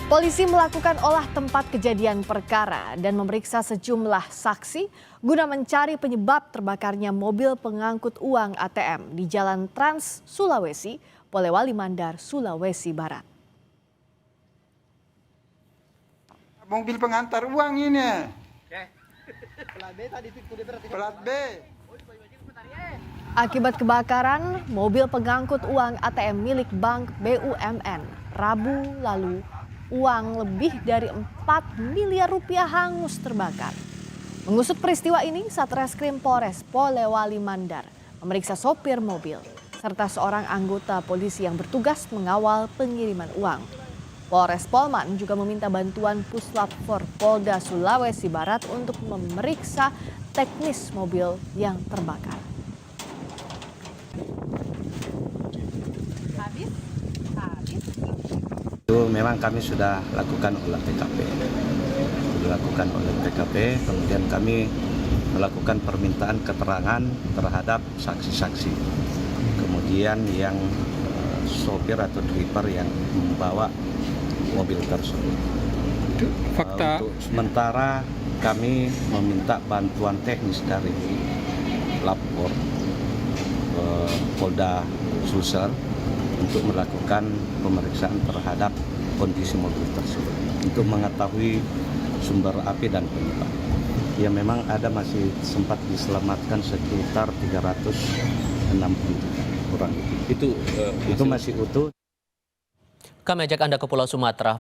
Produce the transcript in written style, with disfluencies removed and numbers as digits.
Polisi melakukan olah tempat kejadian perkara dan memeriksa sejumlah saksi guna mencari penyebab terbakarnya mobil pengangkut uang ATM di Jalan Trans Sulawesi, Polewali Mandar, Sulawesi Barat. Mobil pengantar uang ini. Plat B. Akibat kebakaran, mobil pengangkut uang ATM milik Bank BUMN Rabu lalu, uang lebih dari 4 miliar rupiah hangus terbakar. Mengusut peristiwa ini, Satreskrim Polres Polewali Mandar memeriksa sopir mobil serta seorang anggota polisi yang bertugas mengawal pengiriman uang. Polres Polman juga meminta bantuan Puslap 4 Polda Sulawesi Barat untuk memeriksa teknis mobil yang terbakar. Itu memang kami sudah lakukan olah TKP, kemudian kami melakukan permintaan keterangan terhadap saksi-saksi. Kemudian yang sopir atau driver yang membawa mobil tersebut. Fakta. Untuk sementara kami meminta bantuan teknis dari lapor Polda Sulsel untuk melakukan pemeriksaan terhadap kondisi mobil tersebut untuk mengetahui sumber api dan penyebab. Ya memang ada masih sempat diselamatkan sekitar 360 kurang lebih. Itu Itu masih utuh. Kami ajak Anda ke Pulau Sumatera.